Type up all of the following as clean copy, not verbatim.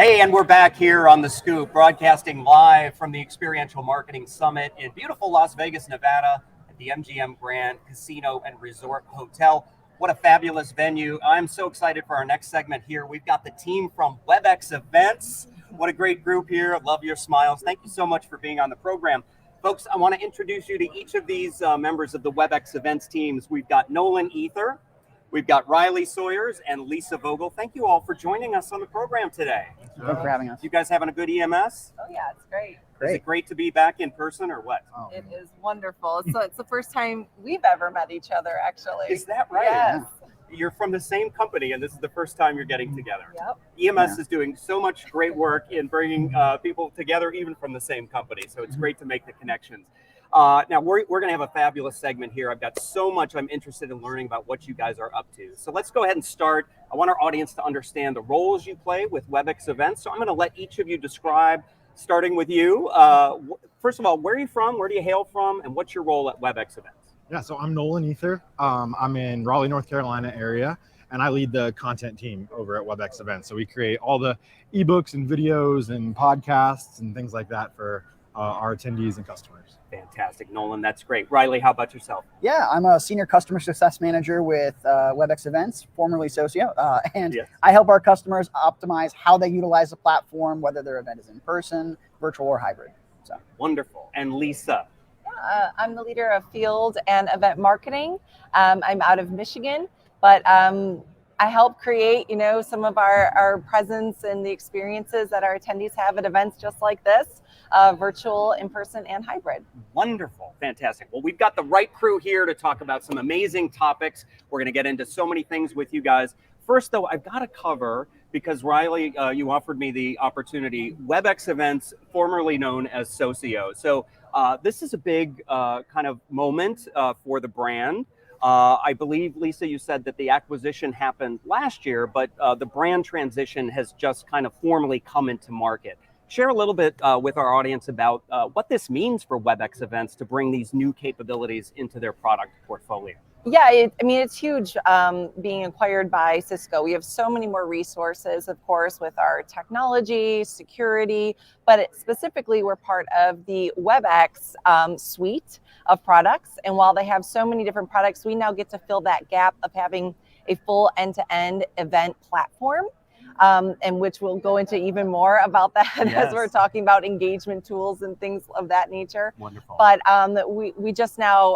Hey, and we're back here on The Scoop, broadcasting live from the Experiential Marketing Summit in beautiful Las Vegas, Nevada, at the MGM Grand Casino and Resort Hotel. What a fabulous venue. I'm so excited for our next segment here. We've got the team from WebEx Events. What a great group here. Love your smiles. Thank you so much for being on the program. Folks, I want to introduce you to each of these members of the WebEx Events teams. We've got Nolan Ether, we've got Riley Sawyers, and Lisa Vogel. Thank you all for joining us on the program today. Thanks for having us. You guys having a good EMS? Oh yeah, it's great. Is it great to be back in person or what? Oh. It is wonderful. So it's the first time we've ever met each other, actually. Is that right? Yes. You're from the same company, and this is the first time you're getting together. Yep. EMS is doing so much great work in bringing people together, even from the same company. So it's great to make the connections. Now, we're going to have a fabulous segment here. I've got so much I'm interested in learning about what you guys are up to. So let's go ahead and start. I want our audience to understand the roles you play with WebEx Events. So I'm going to let each of you describe, starting with you. First of all, where are you from? Where do you hail from? And what's your role at WebEx Events? Yeah, so I'm Nolan Ether. I'm in Raleigh, North Carolina area, and I lead the content team over at WebEx Events. So we create all the ebooks and videos and podcasts and things like that for our attendees and customers. Fantastic, Nolan. That's great. Riley, how about yourself? Yeah, I'm a senior customer success manager with WebEx Events, formerly Socio, and yes. I help our customers optimize how they utilize the platform, whether their event is in person, virtual, or hybrid. So wonderful. And Lisa? I'm the leader of field and event marketing. I'm out of Michigan, but I help create, some of our presence and the experiences that our attendees have at events just like this, virtual, in person, and hybrid. Wonderful. Fantastic. Well, we've got the right crew here to talk about some amazing topics. We're going to get into so many things with you guys. First, though, I've got to cover, because Riley, you offered me the opportunity, WebEx Events, formerly known as Socio. So this is a big kind of moment for the brand. I believe, Lisa, you said that the acquisition happened last year, but the brand transition has just kind of formally come into market. Share a little bit with our audience about what this means for WebEx Events to bring these new capabilities into their product portfolio. Yeah, it's huge being acquired by Cisco. We have so many more resources, of course, with our technology, security, but specifically we're part of the WebEx suite of products. And while they have so many different products, we now get to fill that gap of having a full end-to-end event platform. And which we'll go into even more about that as we're talking about engagement tools and things of that nature. Wonderful. But we just now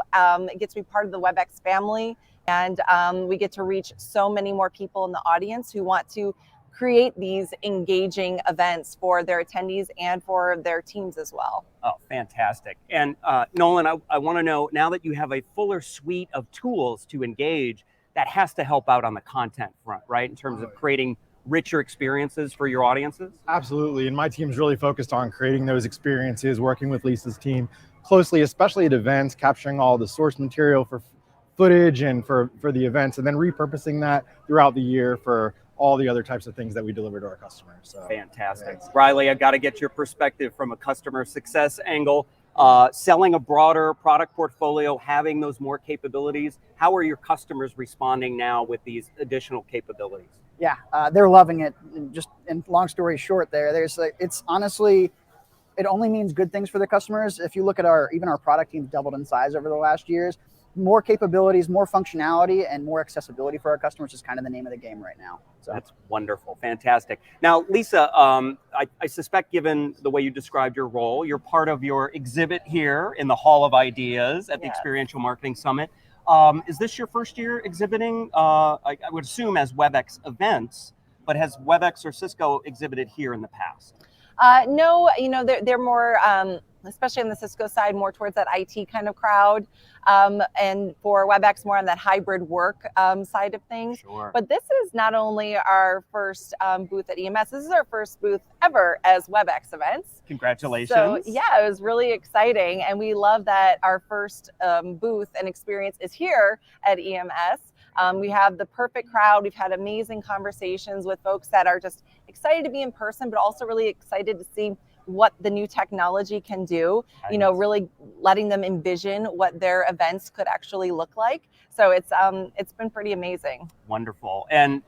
get to be part of the WebEx family, and we get to reach so many more people in the audience who want to create these engaging events for their attendees and for their teams as well. Oh, fantastic. And Nolan, I want to know, now that you have a fuller suite of tools to engage, that has to help out on the content front, right? In terms of creating richer experiences for your audiences? Absolutely. And my team's really focused on creating those experiences, working with Lisa's team closely, especially at events, capturing all the source material for footage and for the events, and then repurposing that throughout the year for all the other types of things that we deliver to our customers. So, fantastic. Yeah. Riley, I got to get your perspective from a customer success angle. Selling a broader product portfolio, having those more capabilities. How are your customers responding now with these additional capabilities? Yeah, they're loving it. And long story short, it's honestly, it only means good things for the customers. If you look at even our product team doubled in size over the last years. More capabilities, more functionality, and more accessibility for our customers is kind of the name of the game right now. So that's wonderful, fantastic. Now, Lisa, I suspect, given the way you described your role, you're part of your exhibit here in the Hall of Ideas at the Experiential Marketing Summit. Is this your first year exhibiting? I would assume as WebEx Events, but has WebEx or Cisco exhibited here in the past? No, they're more, especially on the Cisco side, more towards that IT kind of crowd. And for WebEx, more on that hybrid work side of things. Sure. But this is not only our first booth at EMS, this is our first booth ever as WebEx Events. Congratulations. So yeah, it was really exciting. And we love that our first booth and experience is here at EMS. We have the perfect crowd. We've had amazing conversations with folks that are just excited to be in person, but also really excited to see what the new technology can do, you know, really letting them envision what their events could actually look like. So it's been pretty amazing. Wonderful. And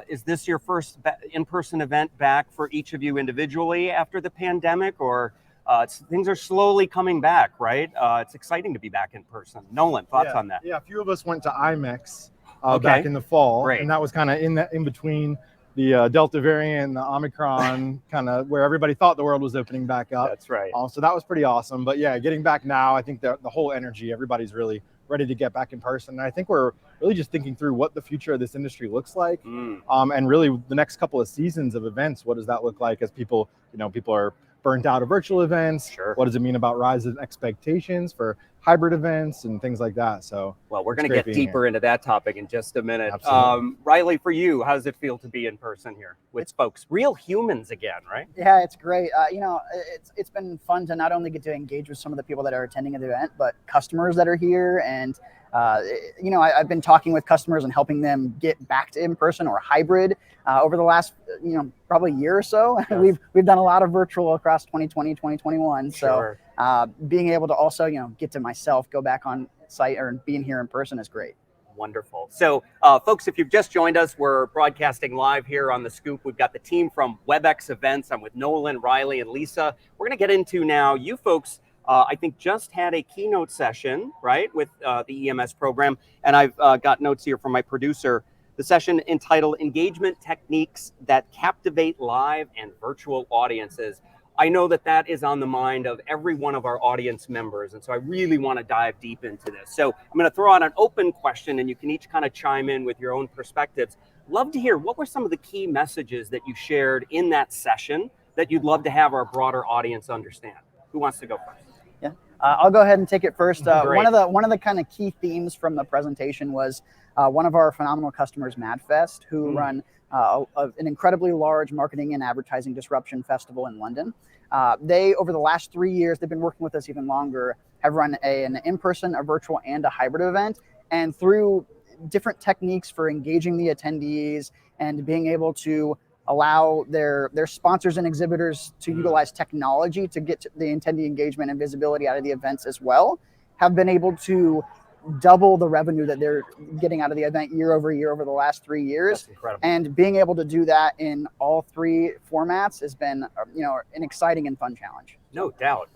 is this your first in-person event back for each of you individually after the pandemic, or things are slowly coming back, right? It's exciting to be back in person. Nolan, thoughts on that? Yeah, a few of us went to IMEX Okay. back in the fall, Great. and that was kind of in between the Delta variant and the Omicron, kind of where everybody thought the world was opening back up. That's right. So that was pretty awesome. But yeah, getting back now, I think the whole energy, everybody's really ready to get back in person. And I think we're really just thinking through what the future of this industry looks like, and really the next couple of seasons of events. What does that look like as people, you know, people are burnt out of virtual events? Sure. What does it mean about rise in expectations for hybrid events and things like that? So, well, we're going to get deeper into that topic in just a minute. Absolutely. Riley, for you, how does it feel to be in person here with folks, real humans again, right? Yeah, it's great. You know, it's been fun to not only get to engage with some of the people that are attending the event, but customers that are here. And you know, I've been talking with customers and helping them get back to in-person or hybrid over the last, you know, probably year or so. Yes. We've done a lot of virtual across 2020, 2021. Sure. So being able to also, you know, get to myself, go back on site or being here in person is great. Wonderful. So, folks, if you've just joined us, we're broadcasting live here on The Scoop. We've got the team from WebEx Events. I'm with Nolan, Riley, and Lisa. We're going to get into now, you folks, I think just had a keynote session, right, with the EMS program. And I've got notes here from my producer. The session entitled Engagement Techniques That Captivate Live and Virtual Audiences. I know that that is on the mind of every one of our audience members, and so I really want to dive deep into this. So I'm going to throw out an open question, and you can each kind of chime in with your own perspectives. Love to hear, what were some of the key messages that you shared in that session that you'd love to have our broader audience understand? Who wants to go first? Yeah, I'll go ahead and take it first. Great. One of the kind of key themes from the presentation was one of our phenomenal customers, MadFest, who run an incredibly large marketing and advertising disruption festival in London. They, over the last 3 years, they've been working with us even longer, have run an in-person, a virtual, and a hybrid event. And through different techniques for engaging the attendees and being able to allow their sponsors and exhibitors to utilize technology to get to the attendee engagement and visibility out of the events as well, have been able to double the revenue that they're getting out of the event year over year over the last 3 years. That's incredible. And being able to do that in all three formats has been, you know, an exciting and fun challenge. No doubt.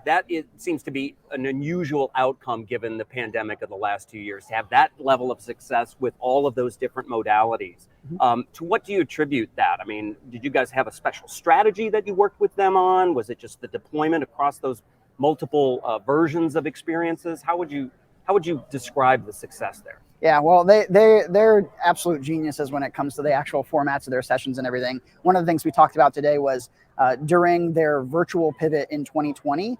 That it seems to be an unusual outcome given the pandemic of the last 2 years, to have that level of success with all of those different modalities. To what do you attribute that? I mean, did you guys have a special strategy that you worked with them on? Was it just the deployment across those multiple versions of experiences? How would you describe the success there? Yeah, well, they're absolute geniuses when it comes to the actual formats of their sessions and everything. One of the things we talked about today was during their virtual pivot in 2020,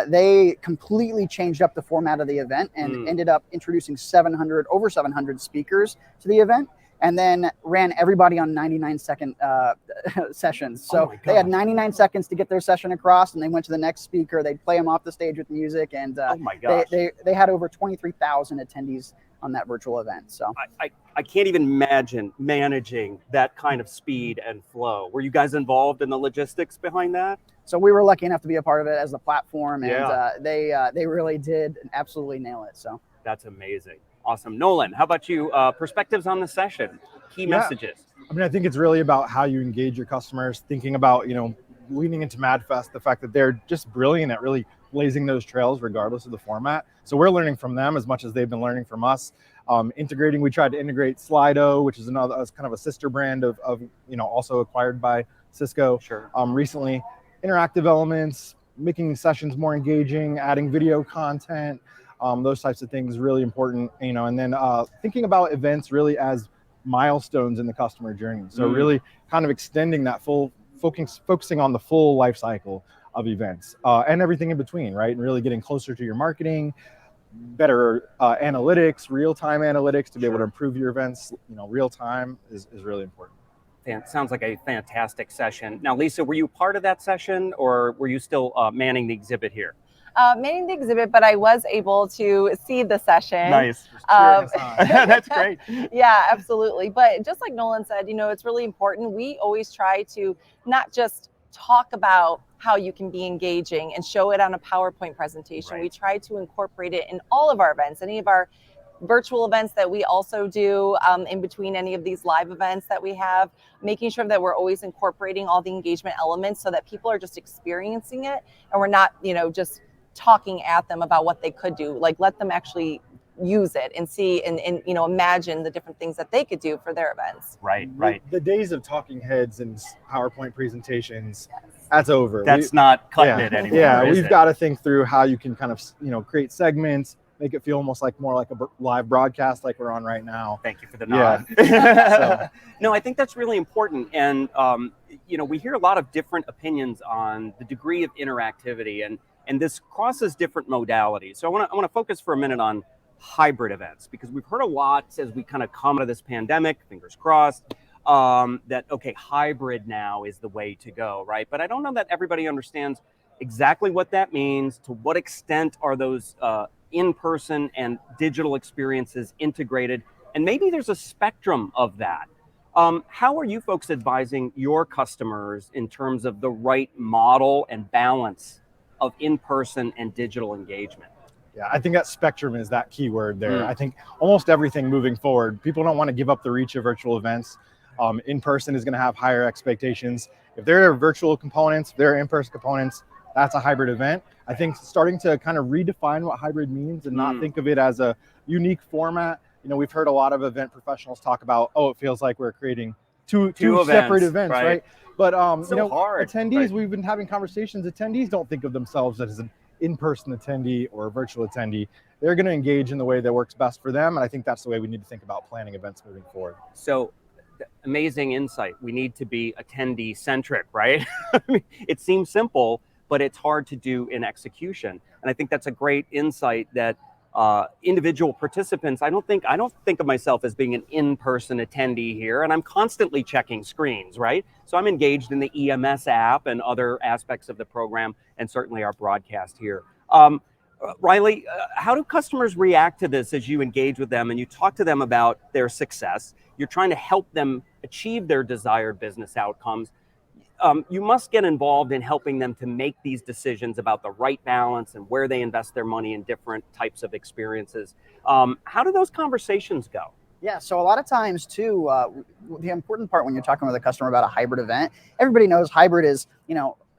they completely changed up the format of the event and ended up introducing over 700 speakers to the event, and then ran everybody on 99-second sessions. So they had 99 seconds to get their session across, and they went to the next speaker. They'd play them off the stage with music, and they had over 23,000 attendees on that virtual event. So I can't even imagine managing that kind of speed and flow. Were you guys involved in the logistics behind that? So we were lucky enough to be a part of it as the platform, and Yeah. they really did absolutely nail it. So That's amazing. Awesome. Nolan, how about you? Perspectives on the session, key messages. I mean, I think it's really about how you engage your customers, thinking about, you know, leaning into MadFest, the fact that they're just brilliant at really blazing those trails regardless of the format. So we're learning from them as much as they've been learning from us. We tried to integrate Slido, which is another kind of a sister brand of you know, also acquired by Cisco. Sure. Recently, interactive elements, making sessions more engaging, adding video content, those types of things really important, you know, and then thinking about events really as milestones in the customer journey. So really kind of extending that focusing on the full life cycle of events and everything in between, right? And really getting closer to your marketing, better analytics, real-time analytics to be able to improve your events, you know, real time is really important. Sounds like a fantastic session. Now, Lisa, were you part of that session, or were you still manning the exhibit here? Manning the exhibit, but I was able to see the session. Nice. That's great. Yeah, absolutely. But just like Nolan said, you know, it's really important. We always try to not just talk about how you can be engaging and show it on a PowerPoint presentation. Right. We try to incorporate it in all of our events, any of our virtual events that we also do in between any of these live events that we have, making sure that we're always incorporating all the engagement elements so that people are just experiencing it and we're not, just talking at them about what they could do. Like, let them actually use it and see and imagine the different things that they could do for their events. Right. The days of talking heads and PowerPoint presentations, that's over. That's not cutting it anymore. Yeah, is we've it? got to think through how you can kind of, create segments, make it feel almost like more like a live broadcast like we're on right now. Thank you for the nod. No, I think that's really important. And, we hear a lot of different opinions on the degree of interactivity, and this crosses different modalities. So I want to focus for a minute on hybrid events, because we've heard a lot as we kind of come out of this pandemic, fingers crossed, that, okay, hybrid now is the way to go, right? But I don't know that everybody understands exactly what that means. To what extent are those in-person and digital experiences integrated? And maybe there's a spectrum of that. How are you folks advising your customers in terms of the right model and balance of in-person and digital engagement? Yeah, I think that spectrum is that key word there. I think almost everything moving forward, people don't want to give up the reach of virtual events. In-person is going to have higher expectations. If there are virtual components, if there are in-person components, that's a hybrid event. I think starting to kind of redefine what hybrid means and not think of it as a unique format. We've heard a lot of event professionals talk about, it feels like we're creating two separate events, right? But hard, attendees, right? We've been having conversations. Attendees don't think of themselves as an in-person attendee or a virtual attendee. They're going to engage in the way that works best for them, and I think that's the way we need to think about planning events moving forward. So, amazing insight. We need to be attendee centric, right? I mean, it seems simple, but it's hard to do in execution. And I think that's a great insight that individual participants, I don't think of myself as being an in-person attendee here, and I'm constantly checking screens, right? So I'm engaged in the EMS app and other aspects of the program, and certainly our broadcast here. Riley, how do customers react to this as you engage with them and you talk to them about their success? You're trying to help them achieve their desired business outcomes. You must get involved in helping them to make these decisions about the right balance and where they invest their money in different types of experiences. How do those conversations go? Yeah, so a lot of times too, the important part when you're talking with a customer about a hybrid event, everybody knows hybrid is,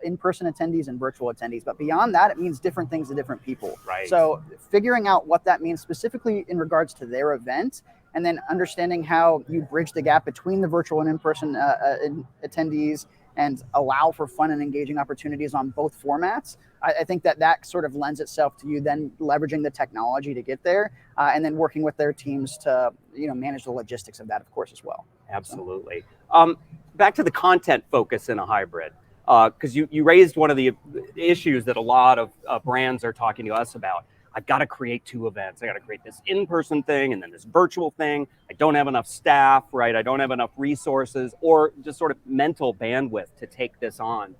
in-person attendees and virtual attendees, but beyond that, it means different things to different people. Right. So figuring out what that means specifically in regards to their event, and then understanding how you bridge the gap between the virtual and in-person attendees and allow for fun and engaging opportunities on both formats. I think that sort of lends itself to you then leveraging the technology to get there, and then working with their teams to manage the logistics of that, of course, as well. Absolutely. Back to the content focus in a hybrid, because you raised one of the issues that a lot of brands are talking to us about. I've got to create two events. I got to create this in-person thing and then this virtual thing. I don't have enough staff, right? I don't have enough resources or just sort of mental bandwidth to take this on.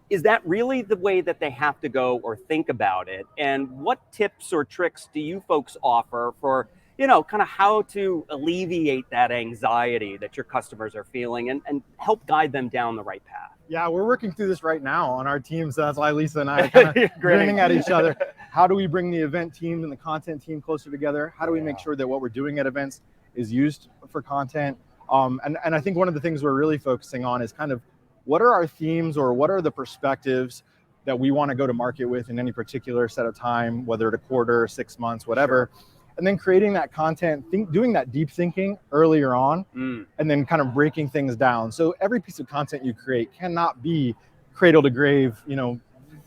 Is that really the way that they have to go or think about it? And what tips or tricks do you folks offer for, kind of how to alleviate that anxiety that your customers are feeling and help guide them down the right path? Yeah, we're working through this right now on our team. So that's why Lisa and I are kind of grinning at each other. How do we bring the event team and the content team closer together? How do we make sure that what we're doing at events is used for content? And I think one of the things we're really focusing on is kind of what are our themes or what are the perspectives that we want to go to market with in any particular set of time, whether it's a quarter, 6 months, whatever. Sure. And then creating that content, doing that deep thinking earlier on, and then kind of breaking things down. So every piece of content you create cannot be cradle to grave,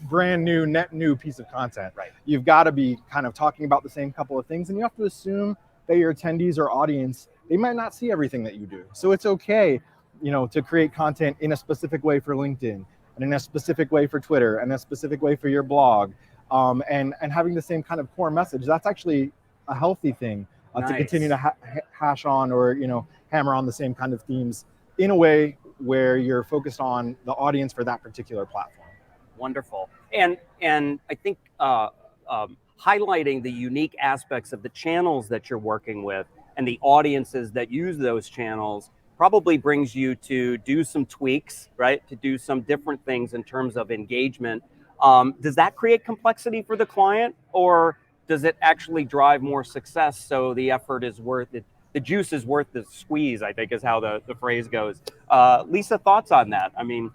brand new, net new piece of content. Right. You've got to be kind of talking about the same couple of things, and you have to assume that your attendees or audience, they might not see everything that you do. So it's okay, to create content in a specific way for LinkedIn, and in a specific way for Twitter, and a specific way for your blog, and having the same kind of core message. That's actually a healthy thing to continue to hash on or hammer on the same kind of themes in a way where you're focused on the audience for that particular platform. Wonderful. And I think highlighting the unique aspects of the channels that you're working with and the audiences that use those channels probably brings you to do some tweaks, right? To do some different things in terms of engagement. Does that create complexity for the client, or does it actually drive more success so the effort is worth it? The juice is worth the squeeze, I think is how the phrase goes. Lisa, thoughts on that? I mean,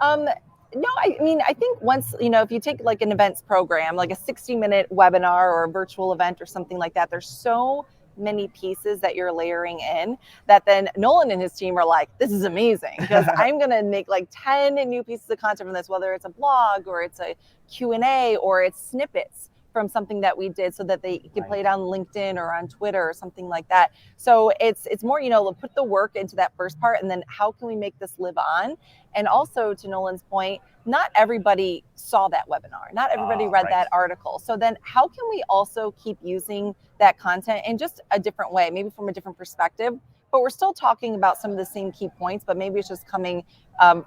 no, I mean, I think once, if you take like an events program, like a 60-minute webinar or a virtual event or something like that, there's so many pieces that you're layering in that then Nolan and his team are like, this is amazing, because I'm going to make like 10 new pieces of content from this, whether it's a blog or it's a Q&A or it's snippets from something that we did so that they can play it on LinkedIn or on Twitter or something like that. So it's more, put the work into that first part, and then how can we make this live on? And also, to Nolan's point, not everybody saw that webinar. Not everybody read that article. So then how can we also keep using that content in just a different way, maybe from a different perspective, but we're still talking about some of the same key points, but maybe it's just coming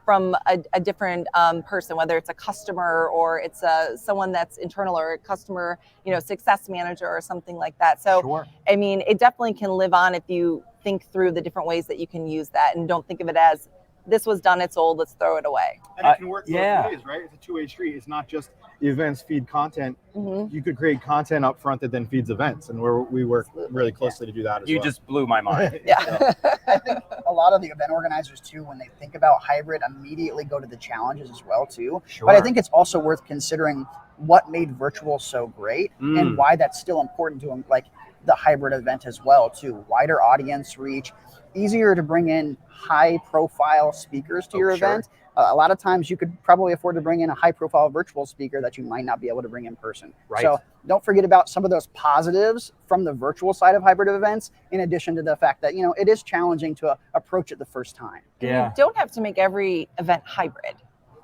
from a different person, whether it's a customer or it's someone that's internal, or a customer, success manager or something like that. So, I mean, it definitely can live on if you think through the different ways that you can use that and don't think of it as, this was done, it's old, let's throw it away. And it can work both ways, right? It's a two-way street. It's not just events feed content. You could create content up front that then feeds events, and we work really closely to do that as well. You just blew my mind. I think a lot of the event organizers too, when they think about hybrid, immediately go to the challenges as well too. But I think it's also worth considering what made virtual so great and why that's still important to them, like the hybrid event as well too. Wider audience reach, easier to bring in high profile speakers to your event. A lot of times you could probably afford to bring in a high profile virtual speaker that you might not be able to bring in person. So don't forget about some of those positives from the virtual side of hybrid events, in addition to the fact that, it is challenging to approach it the first time. You don't have to make every event hybrid.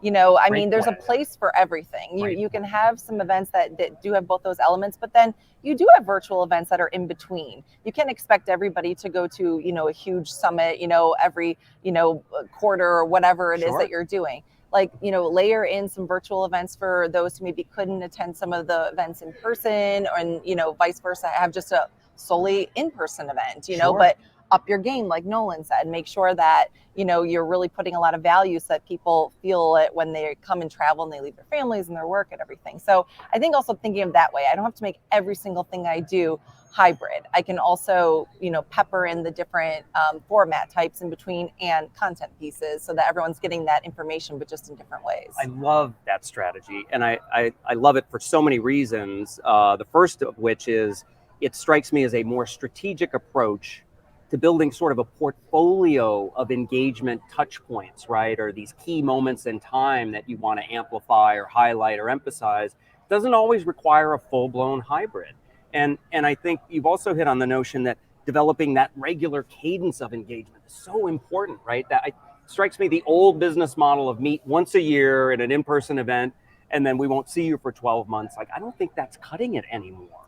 I mean, there's a place for everything. You can have some events that do have both those elements, but then you do have virtual events that are in between. You can't expect everybody to go to, a huge summit, every, quarter or whatever it is that you're doing. Like, layer in some virtual events for those who maybe couldn't attend some of the events in person, and, vice versa, have just a solely in-person event, but up your game, like Nolan said, make sure that, you're really putting a lot of value so that people feel it when they come and travel and they leave their families and their work and everything. So I think also thinking of that way, I don't have to make every single thing I do hybrid. I can also, pepper in the different format types in between and content pieces so that everyone's getting that information, but just in different ways. I love that strategy. And I love it for so many reasons. The first of which is it strikes me as a more strategic approach to building sort of a portfolio of engagement touch points, right? Or these key moments in time that you want to amplify or highlight or emphasize. Doesn't always require a full-blown hybrid. And I think you've also hit on the notion that developing that regular cadence of engagement is so important, right? That strikes me the old business model of meet once a year at an in-person event, and then we won't see you for 12 months. Like, I don't think that's cutting it anymore.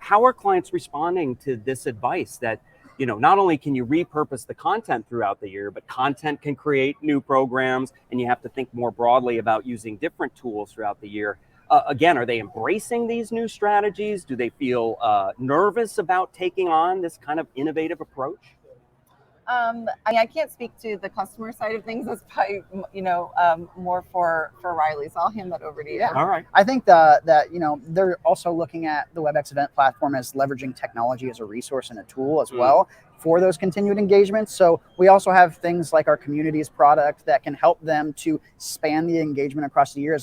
How are clients responding to this advice that, not only can you repurpose the content throughout the year, but content can create new programs, and you have to think more broadly about using different tools throughout the year. Again, are they embracing these new strategies? Do they feel nervous about taking on this kind of innovative approach? I can't speak to the customer side of things. That's probably, more for Riley. So I'll hand that over to you. All right. I think that they're also looking at the WebEx event platform as leveraging technology as a resource and a tool as well for those continued engagements. So we also have things like our communities product that can help them to span the engagement across the year,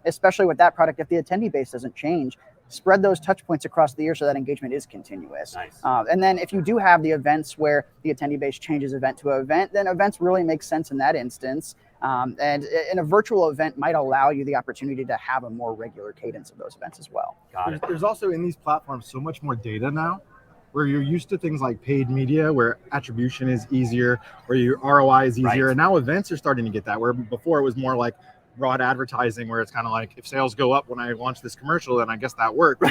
especially with that product, if the attendee base doesn't change, spread those touch points across the year so that engagement is continuous. Nice. And then if you do have the events where the attendee base changes event to event, then events really make sense in that instance. And a virtual event might allow you the opportunity to have a more regular cadence of those events as well. There's also in these platforms so much more data now, where you're used to things like paid media, where attribution is easier, where your ROI is easier. And now events are starting to get that, where before it was more like broad advertising, where it's kind of like, if sales go up when I launch this commercial, then I guess that worked.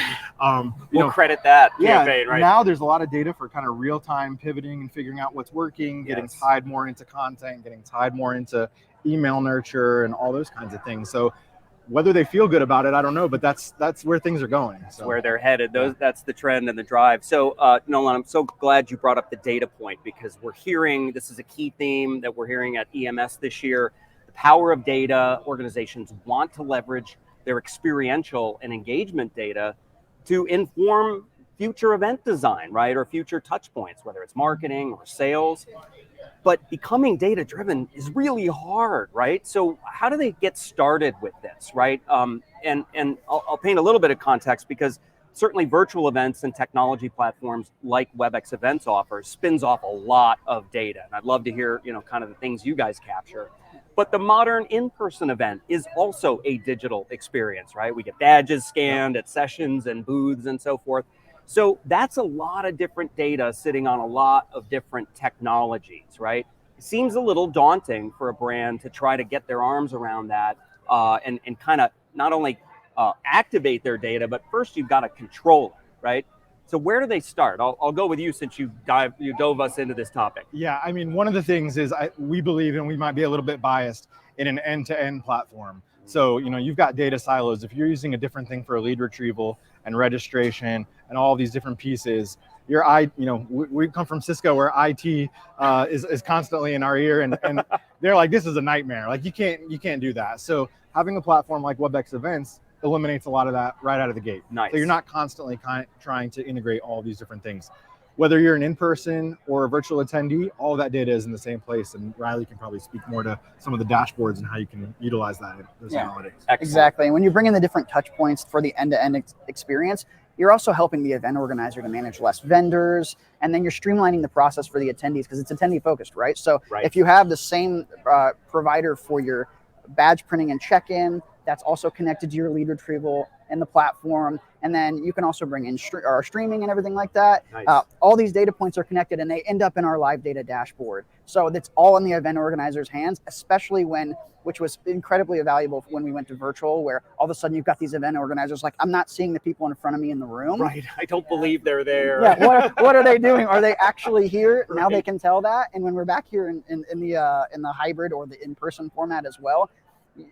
We'll credit that campaign, right? Now there's a lot of data for kind of real-time pivoting and figuring out what's working, getting tied more into content, getting tied more into email nurture and all those kinds of things. So whether they feel good about it, I don't know, but that's where things are going. That's where they're headed. That's the trend and the drive. So Nolan, I'm so glad you brought up the data point, because we're hearing, this is a key theme that we're hearing at EMS this year, the power of data. Organizations want to leverage their experiential and engagement data to inform future event design, right? Or future touch points, whether it's marketing or sales. But becoming data driven is really hard, right? So how do they get started with this, right? And I'll paint a little bit of context, because certainly virtual events and technology platforms like WebEx Events offers spins off a lot of data. And I'd love to hear, kind of the things you guys capture. But the modern in-person event is also a digital experience, right? We get badges scanned at sessions and booths and so forth. So that's a lot of different data sitting on a lot of different technologies, right? It seems a little daunting for a brand to try to get their arms around that and kind of not only activate their data, but first you've got to control it, right? So where do they start? I'll go with you, since you dove us into this topic. Yeah, I mean, one of the things is we believe, and we might be a little bit biased, in an end-to-end platform. So, you've got data silos. If you're using a different thing for lead retrieval and registration and all these different pieces, we come from Cisco, where IT is constantly in our ear, and they're like, this is a nightmare. Like, you can't do that. So having a platform like WebEx Events eliminates a lot of that right out of the gate. Nice. So you're not constantly trying to integrate all these different things. Whether you're an in-person or a virtual attendee, all of that data is in the same place. And Riley can probably speak more to some of the dashboards and how you can utilize those analytics. Excellent. Exactly. And when you bring in the different touch points for the end-to-end experience, you're also helping the event organizer to manage less vendors, and then you're streamlining the process for the attendees, because it's attendee focused, right? So if you have the same provider for your badge printing and check-in, that's also connected to your lead retrieval and the platform. And then you can also bring in our streaming and everything like that. Nice. All these data points are connected, and they end up in our live data dashboard. So that's all in the event organizer's hands, especially which was incredibly valuable when we went to virtual, where all of a sudden you've got these event organizers like, I'm not seeing the people in front of me in the room. Right. I don't believe they're there. Yeah. What are they doing? Are they actually here? Right. Now they can tell that. And when we're back here in the hybrid or the in-person format as well,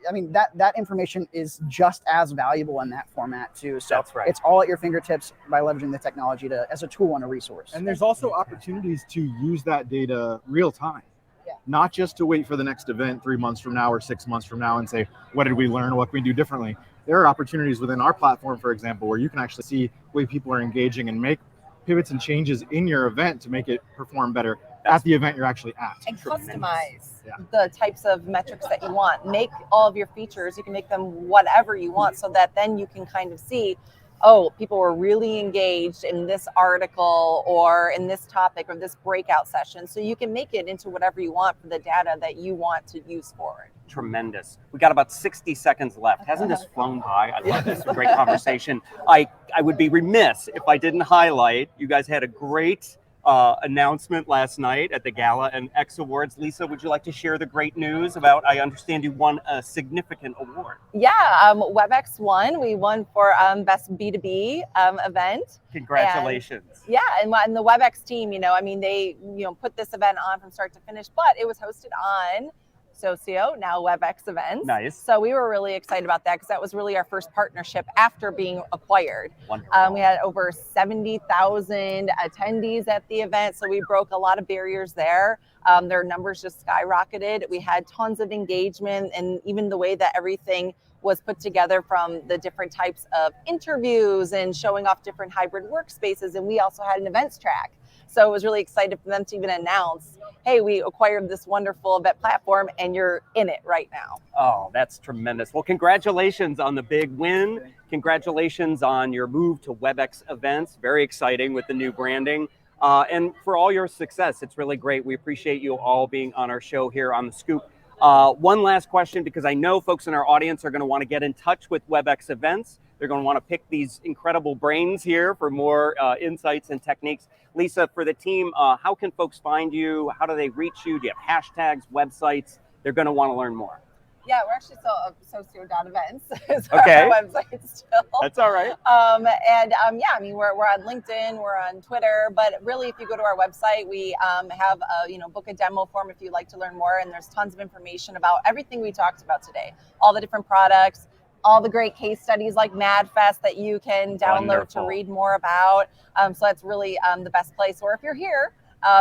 I mean, that information is just as valuable in that format too. So that's right. It's all at your fingertips by leveraging the technology as a tool and a resource. And there's also opportunities to use that data real time. Yeah. Not just to wait for the next event 3 months from now or 6 months from now and say, what did we learn? What can we do differently? There are opportunities within our platform, for example, where you can actually see the way people are engaging and make pivots and changes in your event to make it perform better at the event you're actually at. And customize the types of metrics that you want. Make all of your features, you can make them whatever you want, so that then you can kind of see, oh, people were really engaged in this article or in this topic or this breakout session. So you can make it into whatever you want for the data that you want to use forward. Tremendous. We got about 60 seconds left. Hasn't this flown by? I love this. Great conversation. I would be remiss if I didn't highlight, you guys had a great announcement last night at the Gala and X Awards. Lisa, would you like to share the great news about, I understand you won a significant award. Yeah, WebEx won. We won for Best B2B event. Congratulations. And the WebEx team, they put this event on from start to finish, but it was hosted on Socio, now WebEx Events. Nice. So we were really excited about that, because that was really our first partnership after being acquired. Wonderful. We had over 70,000 attendees at the event, so we broke a lot of barriers there. Their numbers just skyrocketed. We had tons of engagement, and even the way that everything was put together, from the different types of interviews and showing off different hybrid workspaces. And we also had an events track. So it was really excited for them to even announce, hey, we acquired this wonderful event platform and you're in it right now. Oh, that's tremendous. Well, congratulations on the big win. Congratulations on your move to WebEx Events. Very exciting with the new branding. And for all your success, it's really great. We appreciate you all being on our show here on The Scoop. One last question, because I know folks in our audience are going to want to get in touch with WebEx Events. They're going to want to pick these incredible brains here for more insights and techniques. Lisa, for the team, how can folks find you? How do they reach you? Do you have hashtags, websites? They're going to want to learn more. Yeah, we're actually still socio.events. Okay. Our website still. That's all right. We're on LinkedIn, we're on Twitter, but really, if you go to our website, we have a book a demo form if you'd like to learn more, and there's tons of information about everything we talked about today, all the different products, all the great case studies like MadFest that you can download Wonderful. to read more about. So that's really the best place. Or if you're here,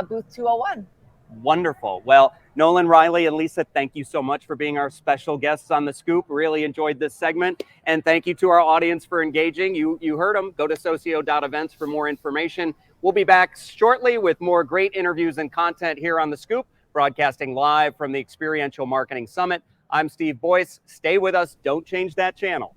booth 201. Wonderful. Well, Nolan, Riley, and Lisa, thank you so much for being our special guests on The Scoop. Really enjoyed this segment. And thank you to our audience for engaging. You heard them. Go to socio.events for more information. We'll be back shortly with more great interviews and content here on The Scoop, broadcasting live from the Experiential Marketing Summit. I'm Steve Boyce. Stay with us. Don't change that channel.